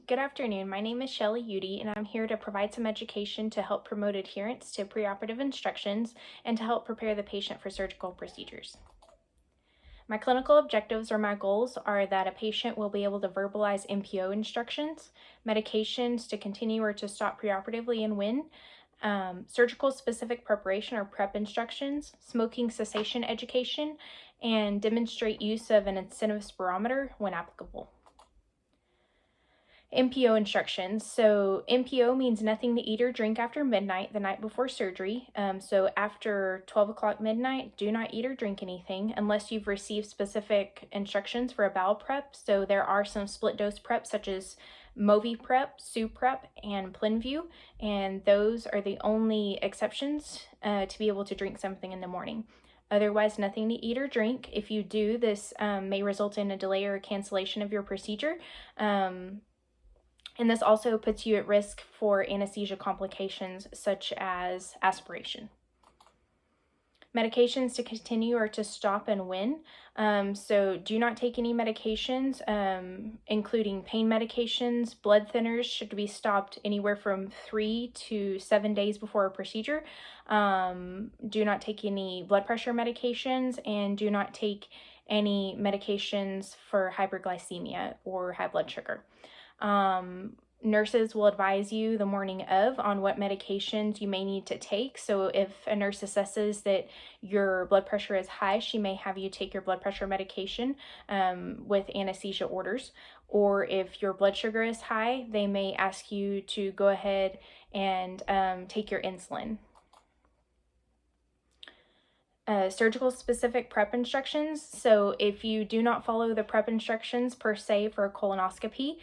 Good afternoon. My name is Shelly Udy, and I'm here to provide some education to help promote adherence to preoperative instructions and to help prepare the patient for surgical procedures. My clinical objectives or my goals are that a patient will be able to verbalize NPO instructions, medications to continue or to stop preoperatively and when, surgical specific preparation or prep instructions, smoking cessation education, and demonstrate use of an incentive spirometer when applicable. NPO instructions. So NPO means nothing to eat or drink after midnight the night before surgery. So after 12 o'clock midnight, do not eat or drink anything unless you've received specific instructions for a bowel prep. So there are some split dose preps such as Movi Prep, Sue Prep, and Plinview, and those are the only exceptions to be able to drink something in the morning. Otherwise, nothing to eat or drink. If you do, this may result in a delay or a cancellation of your procedure. And this also puts you at risk for anesthesia complications such as aspiration. Medications to continue or to stop and when. So do not take any medications, including pain medications. Blood thinners should be stopped anywhere from 3 to 7 days before a procedure. Do not take any blood pressure medications, and do not take any medications for hyperglycemia or high blood sugar. Nurses will advise you the morning of on what medications you may need to take. So if a nurse assesses that your blood pressure is high, she may have you take your blood pressure medication with anesthesia orders. Or if your blood sugar is high, they may ask you to go ahead and take your insulin. Surgical specific prep instructions. So if you do not follow the prep instructions per se for a colonoscopy,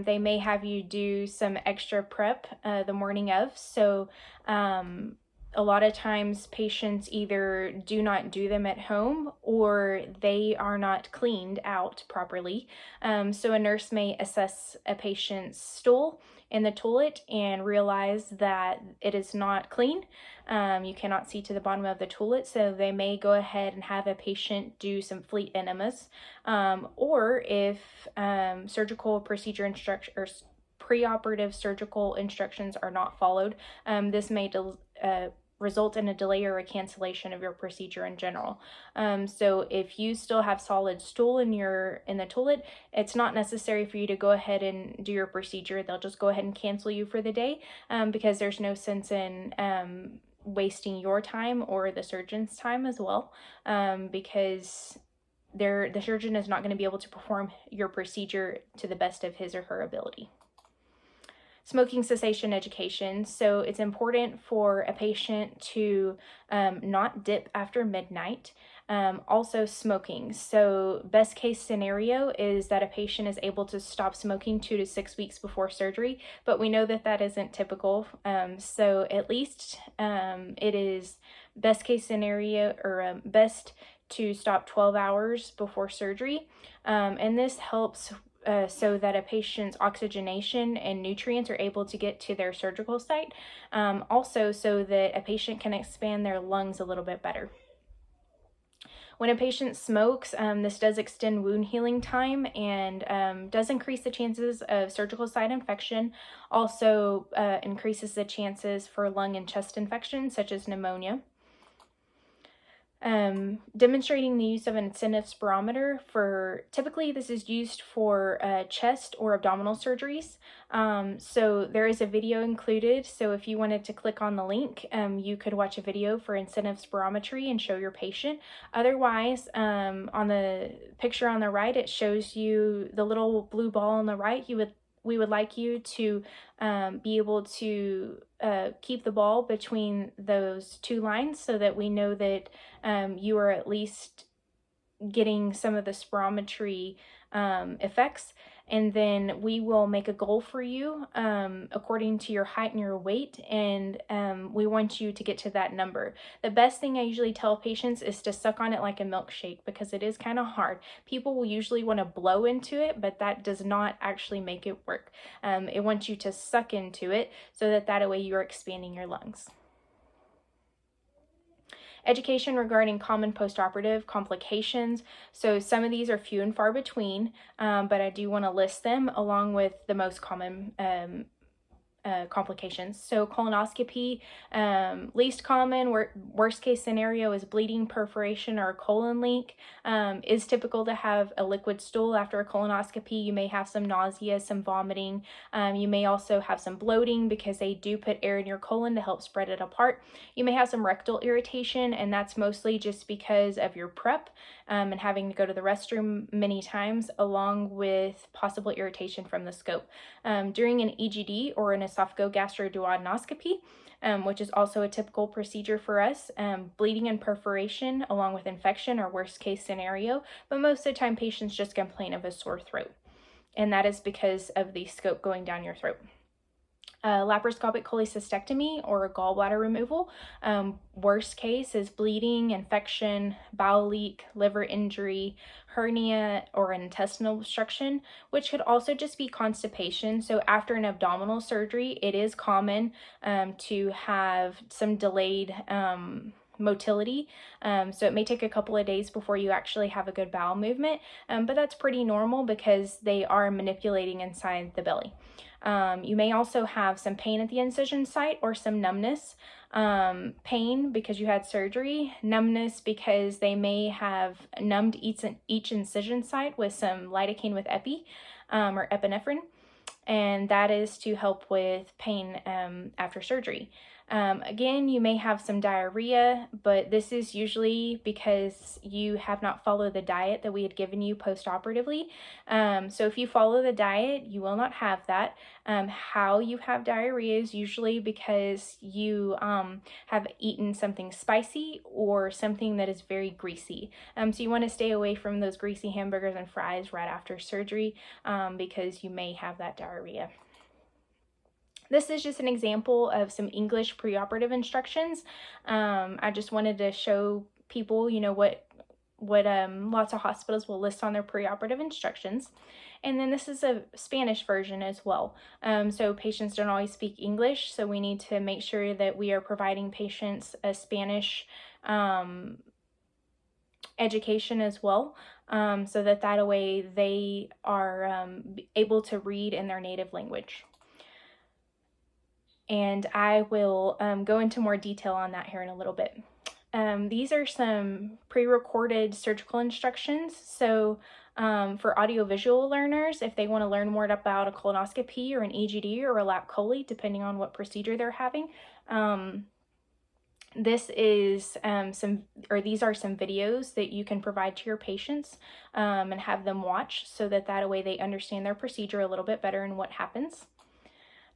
they may have you do some extra prep the morning of. So a lot of times patients either do not do them at home or they are not cleaned out properly. So a nurse may assess a patient's stool in the toilet and realize that it is not clean. You cannot see to the bottom of the toilet, so they may go ahead and have a patient do some fleet enemas. Or if surgical procedure instructions or preoperative surgical instructions are not followed, this may result in a delay or a cancellation of your procedure in general. So if you still have solid stool in the toilet, it's not necessary for you to go ahead and do your procedure. They'll just go ahead and cancel you for the day because there's no sense in wasting your time or the surgeon's time as well, because the surgeon is not going to be able to perform your procedure to the best of his or her ability. Smoking cessation education. So it's important for a patient to not dip after midnight. Also smoking. So best case scenario is that a patient is able to stop smoking 2 to 6 weeks before surgery, but we know that that isn't typical. So at least it is best case scenario or best to stop 12 hours before surgery. And this helps so that a patient's oxygenation and nutrients are able to get to their surgical site. Also so that a patient can expand their lungs a little bit better. When a patient smokes, this does extend wound healing time and does increase the chances of surgical site infection. Also increases the chances for lung and chest infections such as pneumonia. Demonstrating the use of an incentive spirometer typically this is used for chest or abdominal surgeries. So there is a video included. So if you wanted to click on the link, you could watch a video for incentive spirometry and show your patient. Otherwise, on the picture on the right, it shows you the little blue ball on the right. We would like you to be able to keep the ball between those two lines so that we know that you are at least getting some of the spirometry effects. And then we will make a goal for you according to your height and your weight, and we want you to get to that number. The best thing I usually tell patients is to suck on it like a milkshake because it is kind of hard. People will usually want to blow into it, but that does not actually make it work. It wants you to suck into it so that way you're expanding your lungs. Education regarding common postoperative complications. So some of these are few and far between, but I do want to list them along with the most common complications. So colonoscopy, least common, worst case scenario is bleeding, perforation, or a colon leak. Is typical to have a liquid stool after a colonoscopy. You may have some nausea, some vomiting. You may also have some bloating because they do put air in your colon to help spread it apart. You may have some rectal irritation, and that's mostly just because of your prep and having to go to the restroom many times, along with possible irritation from the scope. During an EGD or an esophagogastroduodenoscopy, which is also a typical procedure for us, bleeding and perforation along with infection are worst case scenario, but most of the time patients just complain of a sore throat, and that is because of the scope going down your throat. Laparoscopic cholecystectomy or gallbladder removal. Worst case is bleeding, infection, bowel leak, liver injury, hernia, or an intestinal obstruction, which could also just be constipation. So after an abdominal surgery, it is common to have some delayed motility, so it may take a couple of days before you actually have a good bowel movement, but that's pretty normal because they are manipulating inside the belly. You may also have some pain at the incision site or some numbness. Pain because you had surgery, numbness because they may have numbed each incision site with some lidocaine with epi or epinephrine, and that is to help with pain after surgery. Again, you may have some diarrhea, but this is usually because you have not followed the diet that we had given you post-operatively. So if you follow the diet, you will not have that. How you have diarrhea is usually because you have eaten something spicy or something that is very greasy. So you want to stay away from those greasy hamburgers and fries right after surgery because you may have that diarrhea. This is just an example of some English preoperative instructions. I just wanted to show people, you know, what lots of hospitals will list on their preoperative instructions. And then this is a Spanish version as well. So patients don't always speak English, so we need to make sure that we are providing patients a Spanish education as well, so that way they are able to read in their native language. And I will go into more detail on that here in a little bit. These are some pre-recorded surgical instructions. So for audiovisual learners, if they want to learn more about a colonoscopy or an EGD or a lap chole, depending on what procedure they're having, these are some videos that you can provide to your patients and have them watch so that way they understand their procedure a little bit better and what happens.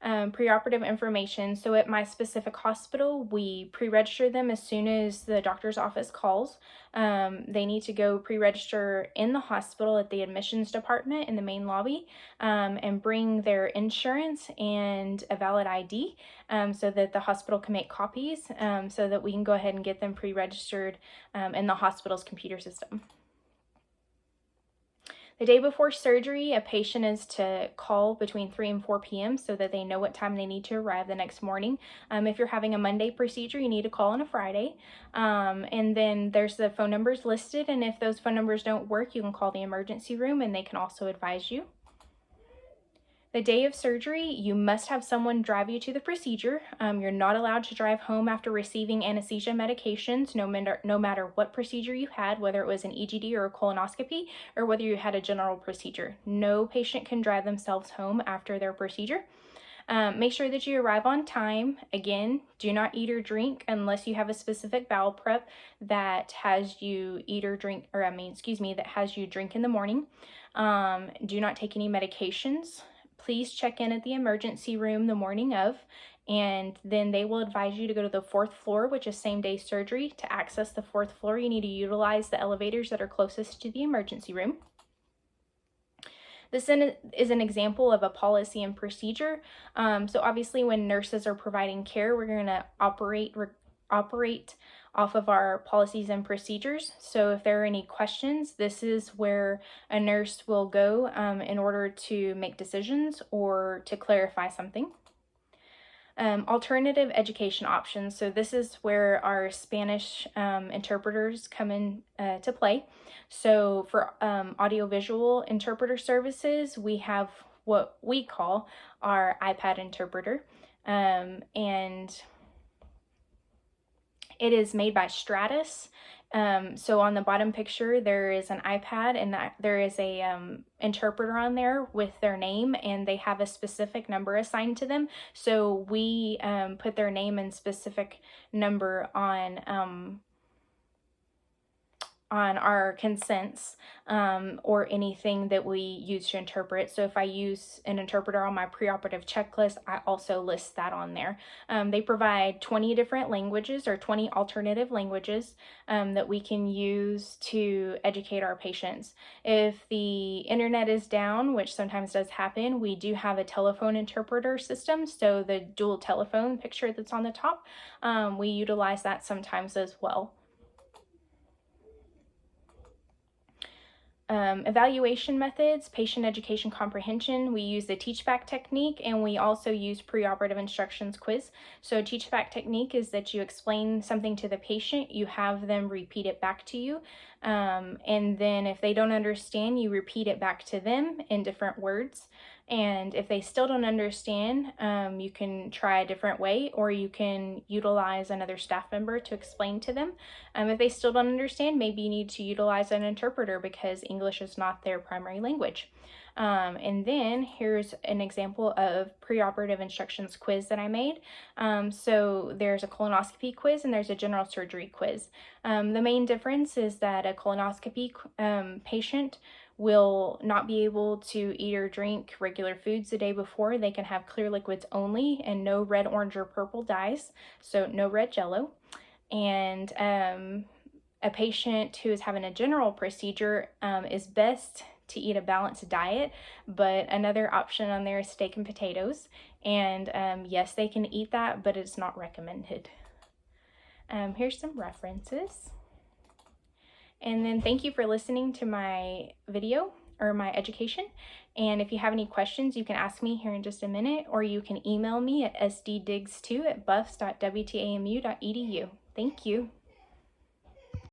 Preoperative information. So at my specific hospital, we pre-register them as soon as the doctor's office calls. They need to go pre-register in the hospital at the admissions department in the main lobby and bring their insurance and a valid ID so that the hospital can make copies so that we can go ahead and get them pre-registered in the hospital's computer system. The day before surgery, a patient is to call between 3 and 4 p.m. so that they know what time they need to arrive the next morning. If you're having a Monday procedure, you need to call on a Friday. And then there's the phone numbers listed, and if those phone numbers don't work, you can call the emergency room and they can also advise you. The day of surgery, you must have someone drive you to the procedure. You're not allowed to drive home after receiving anesthesia medications, no matter what procedure you had, whether it was an EGD or a colonoscopy, or whether you had a general procedure. No patient can drive themselves home after their procedure. Make sure that you arrive on time. Again, do not eat or drink unless you have a specific bowel prep that has you that has you drink in the morning. Do not take any medications. Please check in at the emergency room the morning of, and then they will advise you to go to the 4th floor, which is same-day surgery. To access the 4th floor, you need to utilize the elevators that are closest to the emergency room. This is an example of a policy and procedure. So obviously when nurses are providing care, we're going to operate off of our policies and procedures. So if there are any questions, this is where a nurse will go in order to make decisions or to clarify something. Alternative education options. So this is where our Spanish interpreters come in to play. So for audiovisual interpreter services, we have what we call our iPad interpreter. And it is made by Stratus. So on the bottom picture, there is an iPad, and there is a interpreter on there with their name, and they have a specific number assigned to them. So we put their name and specific number on our consents or anything that we use to interpret. So if I use an interpreter on my preoperative checklist, I also list that on there. They provide 20 different languages, or 20 alternative languages that we can use to educate our patients. If the internet is down, which sometimes does happen, we do have a telephone interpreter system. So the dual telephone picture that's on the top, we utilize that sometimes as well. Evaluation methods, patient education comprehension, we use the teach-back technique, and we also use preoperative instructions quiz. So teach-back technique is that you explain something to the patient, you have them repeat it back to you, and then if they don't understand, you repeat it back to them in different words. And if they still don't understand, you can try a different way, or you can utilize another staff member to explain to them. If they still don't understand, maybe you need to utilize an interpreter because English is not their primary language. And then here's an example of preoperative instructions quiz that I made. So there's a colonoscopy quiz and there's a general surgery quiz. The main difference is that a colonoscopy patient will not be able to eat or drink regular foods the day before. They can have clear liquids only and no red, orange, or purple dyes, so no red jello. And a patient who is having a general procedure is best to eat a balanced diet, but another option on there is steak and potatoes. And yes, they can eat that, but it's not recommended. Here's some references. And then thank you for listening to my video or my education. And if you have any questions, you can ask me here in just a minute, or you can email me at sddiggs2@buffs.wtamu.edu. Thank you.